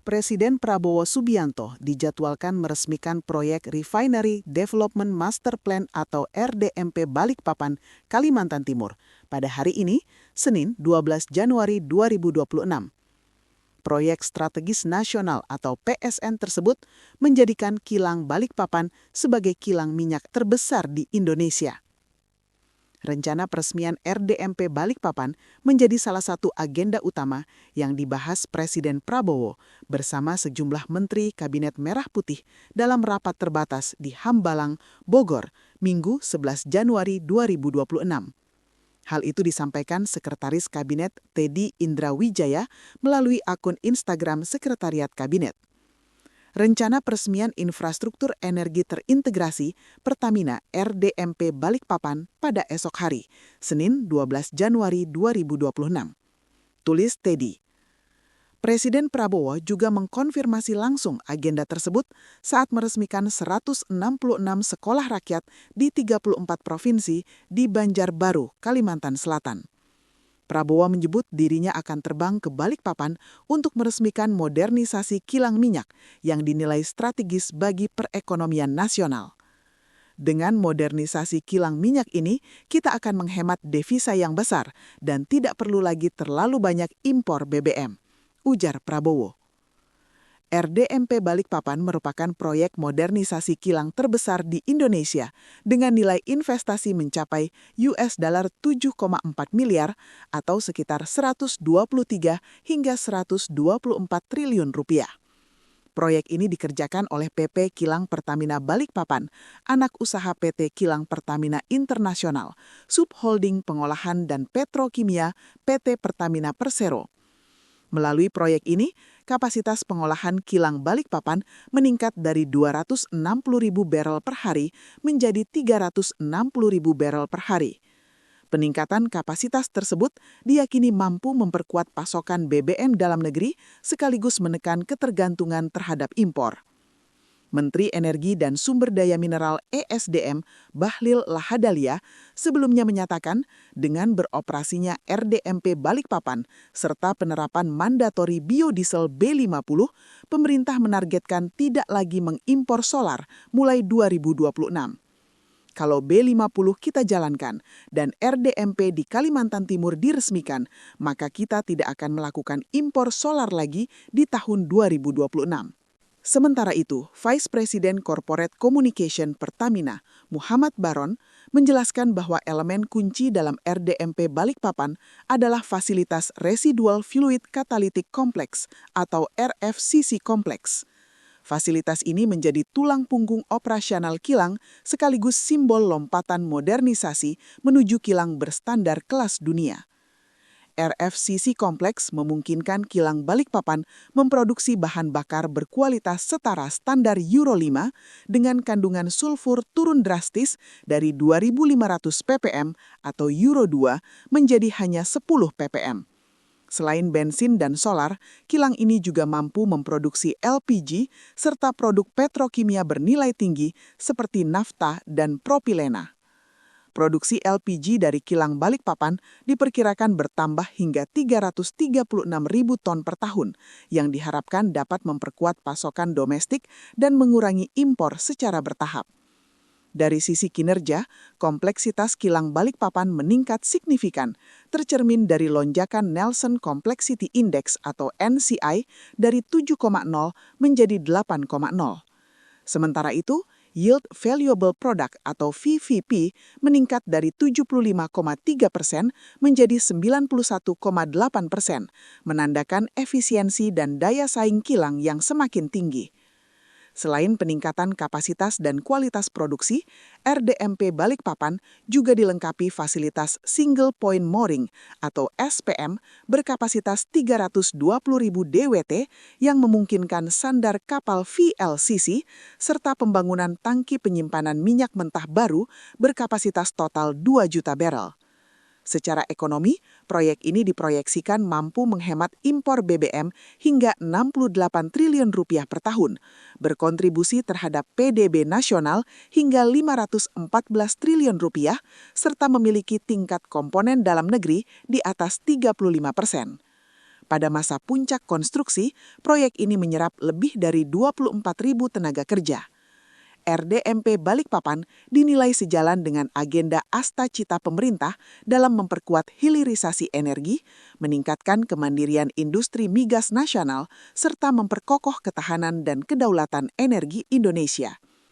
Presiden Prabowo Subianto dijadwalkan meresmikan proyek Refinery Development Master Plan atau RDMP Balikpapan, Kalimantan Timur pada hari ini, Senin 12 Januari 2026. Proyek Strategis Nasional atau PSN tersebut menjadikan kilang Balikpapan sebagai kilang minyak terbesar di Indonesia. Rencana peresmian RDMP Balikpapan menjadi salah satu agenda utama yang dibahas Presiden Prabowo bersama sejumlah Menteri Kabinet Merah Putih dalam rapat terbatas di Hambalang, Bogor, Minggu 11 Januari 2026. Hal itu disampaikan Sekretaris Kabinet Teddy Indrawijaya melalui akun Instagram Sekretariat Kabinet. Rencana peresmian infrastruktur energi terintegrasi Pertamina RDMP Balikpapan pada esok hari, Senin 12 Januari 2026. Tulis Teddy. Presiden Prabowo juga mengkonfirmasi langsung agenda tersebut saat meresmikan 166 sekolah rakyat di 34 provinsi di Banjarbaru, Kalimantan Selatan. Prabowo menyebut dirinya akan terbang ke Balikpapan untuk meresmikan modernisasi kilang minyak yang dinilai strategis bagi perekonomian nasional. Dengan modernisasi kilang minyak ini, kita akan menghemat devisa yang besar dan tidak perlu lagi terlalu banyak impor BBM, ujar Prabowo. RDMP Balikpapan merupakan proyek modernisasi kilang terbesar di Indonesia dengan nilai investasi mencapai $7,4 miliar atau sekitar 123 hingga 124 triliun rupiah. Proyek ini dikerjakan oleh PP Kilang Pertamina Balikpapan, anak usaha PT Kilang Pertamina Internasional, Subholding Pengolahan dan Petrokimia PT Pertamina Persero. Melalui proyek ini, kapasitas pengolahan kilang Balikpapan meningkat dari 260.000 barel per hari menjadi 360.000 barel per hari. Peningkatan kapasitas tersebut diyakini mampu memperkuat pasokan BBM dalam negeri sekaligus menekan ketergantungan terhadap impor. Menteri Energi dan Sumber Daya Mineral (ESDM) Bahlil Lahadalia sebelumnya menyatakan dengan beroperasinya RDMP Balikpapan serta penerapan mandatori biodiesel B50, pemerintah menargetkan tidak lagi mengimpor solar mulai 2026. Kalau B50 kita jalankan dan RDMP di Kalimantan Timur diresmikan, maka kita tidak akan melakukan impor solar lagi di tahun 2026. Sementara itu, Vice President Corporate Communication Pertamina, Muhammad Baron, menjelaskan bahwa elemen kunci dalam RDMP Balikpapan adalah fasilitas Residual Fluid Catalytic Complex atau RFCC Complex. Fasilitas ini menjadi tulang punggung operasional kilang sekaligus simbol lompatan modernisasi menuju kilang berstandar kelas dunia. RFCC Kompleks memungkinkan kilang Balikpapan memproduksi bahan bakar berkualitas setara standar Euro 5 dengan kandungan sulfur turun drastis dari 2.500 ppm atau Euro 2 menjadi hanya 10 ppm. Selain bensin dan solar, kilang ini juga mampu memproduksi LPG serta produk petrokimia bernilai tinggi seperti nafta dan propilena. Produksi LPG dari kilang Balikpapan diperkirakan bertambah hingga 336.000 ton per tahun, yang diharapkan dapat memperkuat pasokan domestik dan mengurangi impor secara bertahap. Dari sisi kinerja, kompleksitas kilang Balikpapan meningkat signifikan, tercermin dari lonjakan Nelson Complexity Index atau NCI dari 7,0 menjadi 8,0. Sementara itu, Yield Valuable Product atau VVP meningkat dari 75,3% menjadi 91,8%, menandakan efisiensi dan daya saing kilang yang semakin tinggi. Selain peningkatan kapasitas dan kualitas produksi, RDMP Balikpapan juga dilengkapi fasilitas Single Point Mooring atau SPM berkapasitas 320.000 DWT yang memungkinkan sandar kapal VLCC serta pembangunan tangki penyimpanan minyak mentah baru berkapasitas total 2 juta barel. Secara ekonomi, proyek ini diproyeksikan mampu menghemat impor BBM hingga 68 triliun rupiah per tahun, berkontribusi terhadap PDB nasional hingga 514 triliun rupiah, serta memiliki tingkat komponen dalam negeri di atas 35%. Pada masa puncak konstruksi, proyek ini menyerap lebih dari 24.000 tenaga kerja. RDMP Balikpapan dinilai sejalan dengan agenda Asta-Cita pemerintah dalam memperkuat hilirisasi energi, meningkatkan kemandirian industri migas nasional, serta memperkokoh ketahanan dan kedaulatan energi Indonesia.